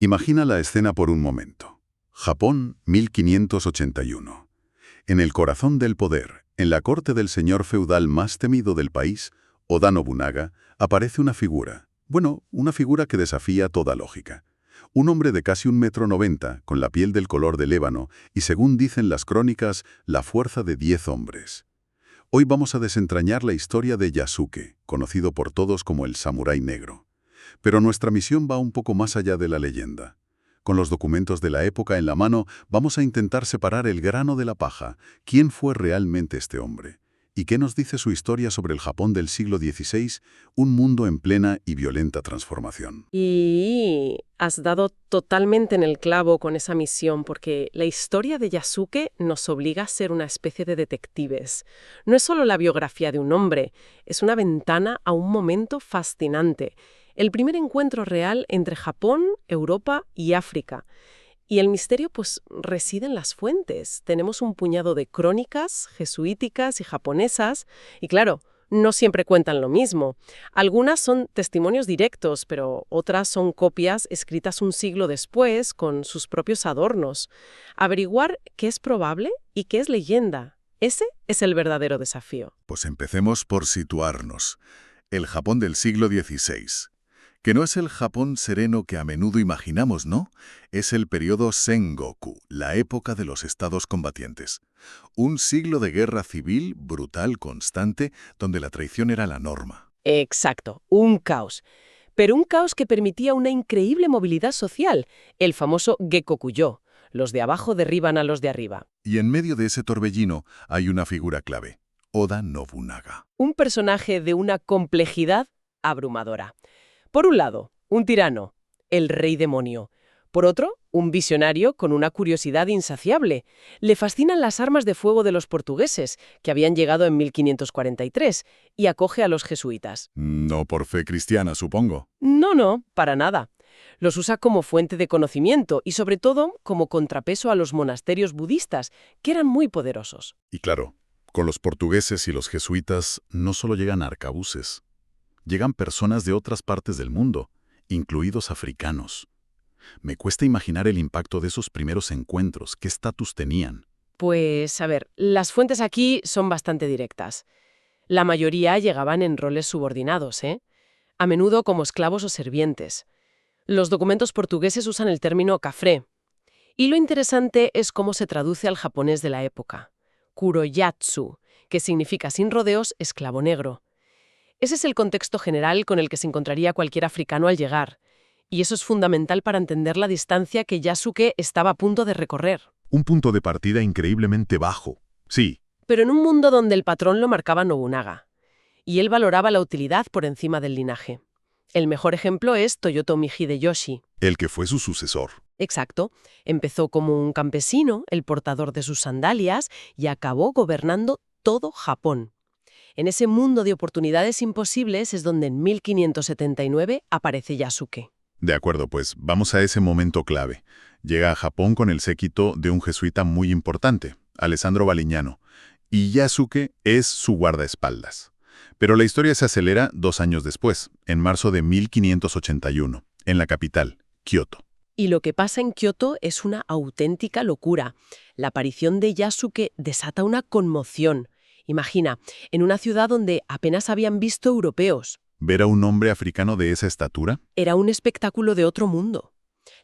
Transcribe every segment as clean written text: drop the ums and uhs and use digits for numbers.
Imagina la escena por un momento. Japón, 1581. En el corazón del poder, en la corte del señor feudal más temido del país, Oda Nobunaga, aparece una figura. Bueno, una figura que desafía toda lógica. Un hombre de casi 1,90 m, con la piel del color del ébano y, según dicen las crónicas, la fuerza de 10 hombres. Hoy vamos a desentrañar la historia de Yasuke, conocido por todos como el Samurái Negro. Pero nuestra misión va un poco más allá de la leyenda. Con los documentos de la época en la mano, vamos a intentar separar el grano de la paja. ¿Quién fue realmente este hombre? ¿Y qué nos dice su historia sobre el Japón del siglo XVI, un mundo en plena y violenta transformación? Y has dado totalmente en el clavo con esa misión, porque la historia de Yasuke nos obliga a ser una especie de detectives. No es solo la biografía de un hombre, es una ventana a un momento fascinante. El primer encuentro real entre Japón, Europa y África. Y el misterio, pues, reside en las fuentes. Tenemos un puñado de crónicas jesuíticas y japonesas, y claro, no siempre cuentan lo mismo. Algunas son testimonios directos, pero otras son copias escritas un siglo después con sus propios adornos. Averiguar qué es probable y qué es leyenda. Ese es el verdadero desafío. Pues empecemos por situarnos. El Japón del siglo XVI. Que no es el Japón sereno que a menudo imaginamos, ¿no? Es el periodo Sengoku, la época de los estados combatientes. Un siglo de guerra civil, brutal, constante, donde la traición era la norma. Exacto, un caos. Pero un caos que permitía una increíble movilidad social, el famoso Gekokuyo. Los de abajo derriban a los de arriba. Y en medio de ese torbellino hay una figura clave, Oda Nobunaga. Un personaje de una complejidad abrumadora. Por un lado, un tirano, el rey demonio. Por otro, un visionario con una curiosidad insaciable. Le fascinan las armas de fuego de los portugueses, que habían llegado en 1543, y acoge a los jesuitas. No por fe cristiana, supongo. No, para nada. Los usa como fuente de conocimiento y, sobre todo, como contrapeso a los monasterios budistas, que eran muy poderosos. Y claro, con los portugueses y los jesuitas no solo llegan arcabuces. Llegan personas de otras partes del mundo, incluidos africanos. Me cuesta imaginar el impacto de esos primeros encuentros. ¿Qué estatus tenían? Pues, a ver, las fuentes aquí son bastante directas. La mayoría llegaban en roles subordinados, a menudo como esclavos o servientes. Los documentos portugueses usan el término cafré. Y lo interesante es cómo se traduce al japonés de la época. Kuroyatsu, que significa sin rodeos, esclavo negro. Ese es el contexto general con el que se encontraría cualquier africano al llegar. Y eso es fundamental para entender la distancia que Yasuke estaba a punto de recorrer. Un punto de partida increíblemente bajo. Sí. Pero en un mundo donde el patrón lo marcaba Nobunaga. Y él valoraba la utilidad por encima del linaje. El mejor ejemplo es Toyotomi Hideyoshi. El que fue su sucesor. Exacto. Empezó como un campesino, el portador de sus sandalias, y acabó gobernando todo Japón. En ese mundo de oportunidades imposibles es donde en 1579 aparece Yasuke. De acuerdo, pues vamos a ese momento clave. Llega a Japón con el séquito de un jesuita muy importante, Alessandro Valignano, y Yasuke es su guardaespaldas. Pero la historia se acelera 2 años después, en marzo de 1581, en la capital, Kioto. Y lo que pasa en Kioto es una auténtica locura. La aparición de Yasuke desata una conmoción. Imagina, en una ciudad donde apenas habían visto europeos. ¿Ver a un hombre africano de esa estatura? Era un espectáculo de otro mundo.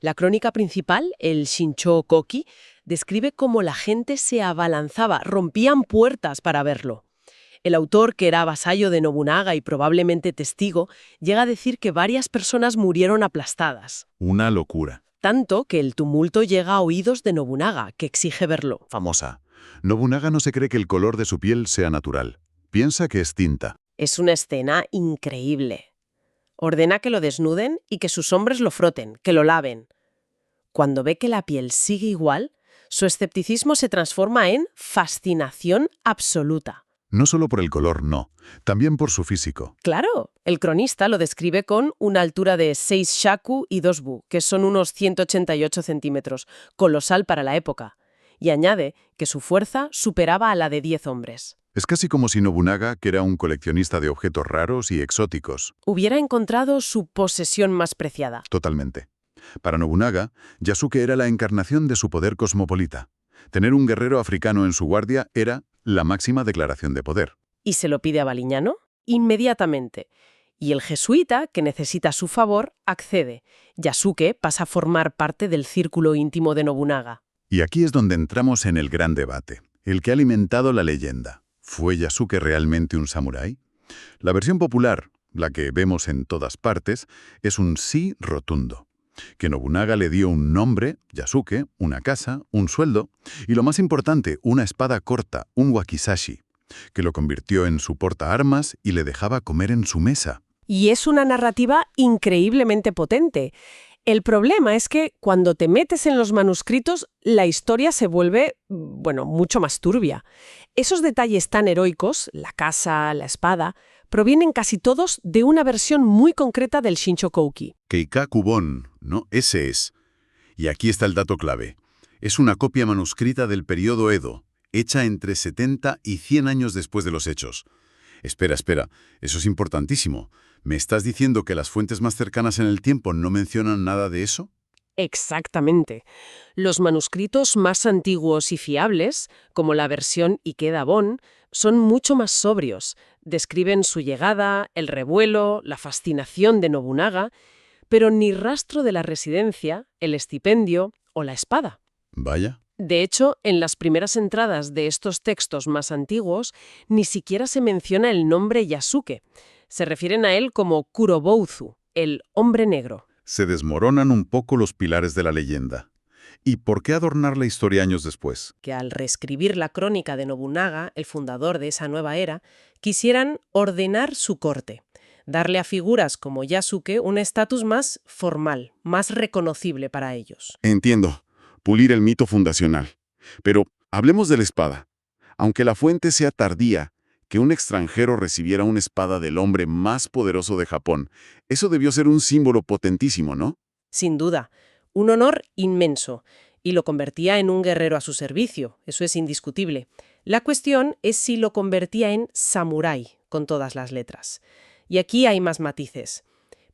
La crónica principal, el Shinchō Koki, describe cómo la gente se abalanzaba, rompían puertas para verlo. El autor, que era vasallo de Nobunaga y probablemente testigo, llega a decir que varias personas murieron aplastadas. Una locura. Tanto que el tumulto llega a oídos de Nobunaga, que exige verlo. Famosa. Nobunaga no se cree que el color de su piel sea natural. Piensa que es tinta. Es una escena increíble. Ordena que lo desnuden y que sus hombres lo froten, que lo laven. Cuando ve que la piel sigue igual, su escepticismo se transforma en fascinación absoluta. No solo por el color, no. También por su físico. Claro, el cronista lo describe con una altura de 6 shaku y 2 bu, que son unos 188 centímetros, colosal para la época. Y añade que su fuerza superaba a la de 10 hombres. Es casi como si Nobunaga, que era un coleccionista de objetos raros y exóticos. Hubiera encontrado su posesión más preciada. Totalmente. Para Nobunaga, Yasuke era la encarnación de su poder cosmopolita. Tener un guerrero africano en su guardia era la máxima declaración de poder. ¿Y se lo pide a Baliñano? Inmediatamente. Y el jesuita, que necesita su favor, accede. Yasuke pasa a formar parte del círculo íntimo de Nobunaga. Y aquí es donde entramos en el gran debate, el que ha alimentado la leyenda. ¿Fue Yasuke realmente un samurái? La versión popular, la que vemos en todas partes, es un sí rotundo. Que Nobunaga le dio un nombre, Yasuke, una casa, un sueldo, y lo más importante, una espada corta, un wakizashi, que lo convirtió en su portaarmas y le dejaba comer en su mesa. Y es una narrativa increíblemente potente. El problema es que cuando te metes en los manuscritos, la historia se vuelve, mucho más turbia. Esos detalles tan heroicos, la casa, la espada, provienen casi todos de una versión muy concreta del Shinchokouki. Keikakubon, ¿no? Ese es. Y aquí está el dato clave. Es una copia manuscrita del periodo Edo, hecha entre 70 y 100 años después de los hechos. Espera, eso es importantísimo. ¿Me estás diciendo que las fuentes más cercanas en el tiempo no mencionan nada de eso? Exactamente. Los manuscritos más antiguos y fiables, como la versión Ikeda-bon, son mucho más sobrios. Describen su llegada, el revuelo, la fascinación de Nobunaga, pero ni rastro de la residencia, el estipendio o la espada. Vaya. De hecho, en las primeras entradas de estos textos más antiguos, ni siquiera se menciona el nombre Yasuke. Se refieren a él como Kurobouzu, el hombre negro. Se desmoronan un poco los pilares de la leyenda. ¿Y por qué adornar la historia años después? Que al reescribir la crónica de Nobunaga, el fundador de esa nueva era, quisieran ordenar su corte, darle a figuras como Yasuke un estatus más formal, más reconocible para ellos. Entiendo. Pulir el mito fundacional. Pero hablemos de la espada. Aunque la fuente sea tardía, que un extranjero recibiera una espada del hombre más poderoso de Japón, eso debió ser un símbolo potentísimo, ¿no? Sin duda, un honor inmenso, y lo convertía en un guerrero a su servicio, eso es indiscutible. La cuestión es si lo convertía en samurái, con todas las letras. Y aquí hay más matices.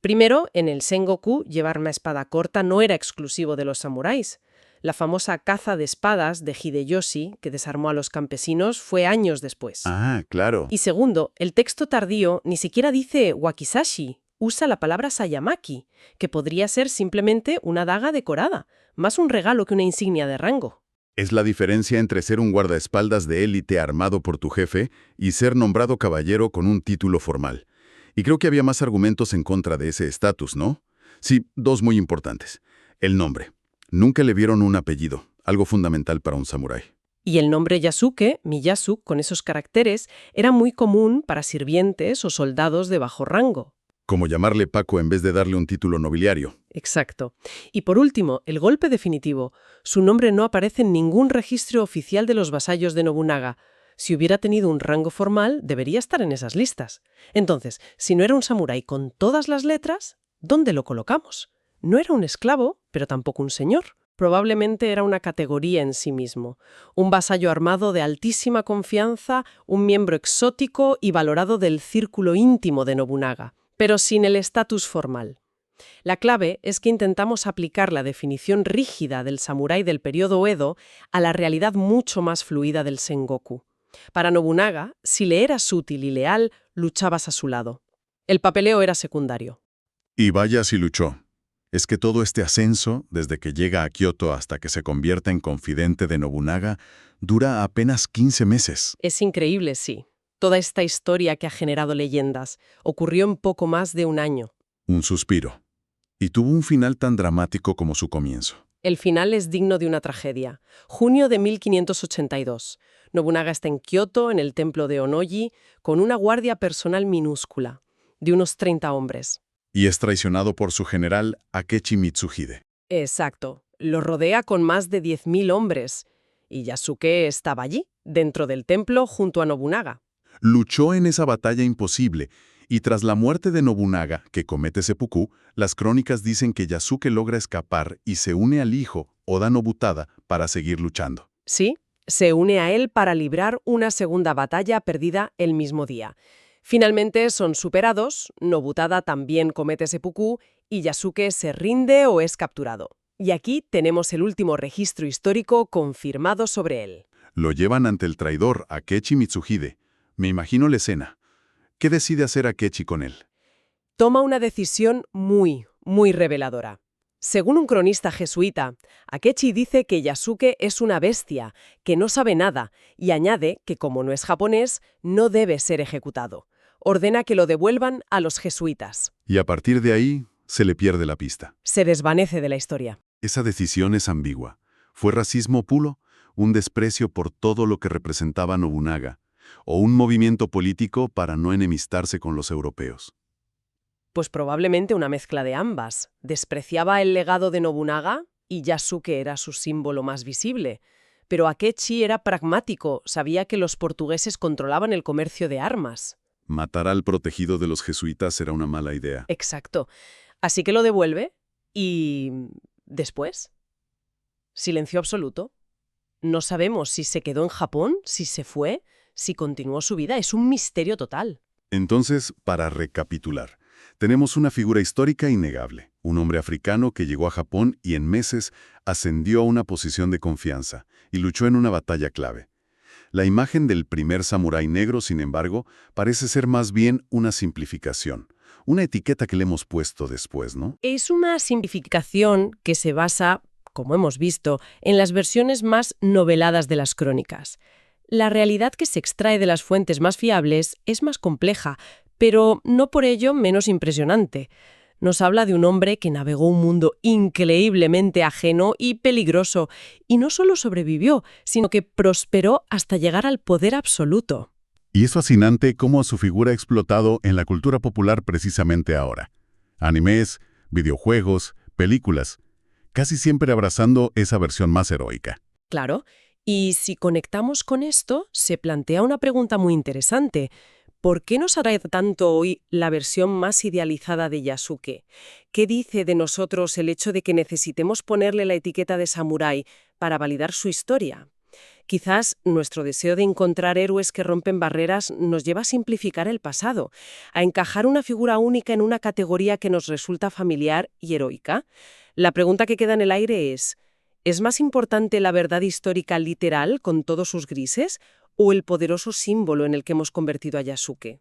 Primero, en el Sengoku, llevar una espada corta no era exclusivo de los samuráis. La famosa caza de espadas de Hideyoshi, que desarmó a los campesinos, fue años después. Ah, claro. Y segundo, el texto tardío ni siquiera dice wakizashi, usa la palabra sayamaki, que podría ser simplemente una daga decorada, más un regalo que una insignia de rango. Es la diferencia entre ser un guardaespaldas de élite armado por tu jefe y ser nombrado caballero con un título formal. Y creo que había más argumentos en contra de ese estatus, ¿no? Sí, dos muy importantes. El nombre. Nunca le vieron un apellido, algo fundamental para un samurái. Y el nombre Yasuke, Miyasu, con esos caracteres, era muy común para sirvientes o soldados de bajo rango. Como llamarle Paco en vez de darle un título nobiliario. Exacto. Y por último, el golpe definitivo. Su nombre no aparece en ningún registro oficial de los vasallos de Nobunaga. Si hubiera tenido un rango formal, debería estar en esas listas. Entonces, si no era un samurái con todas las letras, ¿dónde lo colocamos? No era un esclavo, pero tampoco un señor. Probablemente era una categoría en sí mismo. Un vasallo armado de altísima confianza, un miembro exótico y valorado del círculo íntimo de Nobunaga, pero sin el estatus formal. La clave es que intentamos aplicar la definición rígida del samurái del periodo Edo a la realidad mucho más fluida del Sengoku. Para Nobunaga, si le eras útil y leal, luchabas a su lado. El papeleo era secundario. Y vaya si luchó. Es que todo este ascenso, desde que llega a Kioto hasta que se convierte en confidente de Nobunaga, dura apenas 15 meses. Es increíble, sí. Toda esta historia que ha generado leyendas ocurrió en poco más de un año. Un suspiro. Y tuvo un final tan dramático como su comienzo. El final es digno de una tragedia. Junio de 1582. Nobunaga está en Kioto, en el templo de Onnoji, con una guardia personal minúscula, de unos 30 hombres. Y es traicionado por su general Akechi Mitsuhide. Exacto. Lo rodea con más de 10.000 hombres. Y Yasuke estaba allí, dentro del templo, junto a Nobunaga. Luchó en esa batalla imposible, y tras la muerte de Nobunaga, que comete seppuku, las crónicas dicen que Yasuke logra escapar y se une al hijo, Oda Nobutada, para seguir luchando. Sí, se une a él para librar una segunda batalla perdida el mismo día. Finalmente son superados, Nobutada también comete seppuku y Yasuke se rinde o es capturado. Y aquí tenemos el último registro histórico confirmado sobre él. Lo llevan ante el traidor Akechi Mitsuhide. Me imagino la escena. ¿Qué decide hacer Akechi con él? Toma una decisión muy reveladora. Según un cronista jesuita, Akechi dice que Yasuke es una bestia, que no sabe nada, y añade que como no es japonés, no debe ser ejecutado. Ordena que lo devuelvan a los jesuitas. Y a partir de ahí, se le pierde la pista. Se desvanece de la historia. Esa decisión es ambigua. ¿Fue racismo puro? ¿Un desprecio por todo lo que representaba Nobunaga? ¿O un movimiento político para no enemistarse con los europeos? Pues probablemente una mezcla de ambas. Despreciaba el legado de Nobunaga y Yasuke era su símbolo más visible. Pero Akechi era pragmático, sabía que los portugueses controlaban el comercio de armas. Matar al protegido de los jesuitas era una mala idea. Exacto. Así que lo devuelve y... ¿después? Silencio absoluto. No sabemos si se quedó en Japón, si se fue, si continuó su vida. Es un misterio total. Entonces, para recapitular, tenemos una figura histórica innegable, un hombre africano que llegó a Japón y en meses ascendió a una posición de confianza y luchó en una batalla clave. La imagen del primer samurái negro, sin embargo, parece ser más bien una simplificación, una etiqueta que le hemos puesto después, ¿no? Es una simplificación que se basa, como hemos visto, en las versiones más noveladas de las crónicas. La realidad que se extrae de las fuentes más fiables es más compleja, pero no por ello menos impresionante. Nos habla de un hombre que navegó un mundo increíblemente ajeno y peligroso, y no solo sobrevivió, sino que prosperó hasta llegar al poder absoluto. Y es fascinante cómo su figura ha explotado en la cultura popular precisamente ahora. Animes, videojuegos, películas, casi siempre abrazando esa versión más heroica. Claro, y si conectamos con esto, se plantea una pregunta muy interesante. ¿Por qué nos atrae tanto hoy la versión más idealizada de Yasuke? ¿Qué dice de nosotros el hecho de que necesitemos ponerle la etiqueta de samurái para validar su historia? Quizás nuestro deseo de encontrar héroes que rompen barreras nos lleva a simplificar el pasado, a encajar una figura única en una categoría que nos resulta familiar y heroica. La pregunta que queda en el aire ¿es más importante la verdad histórica literal con todos sus grises o el poderoso símbolo en el que hemos convertido a Yasuke?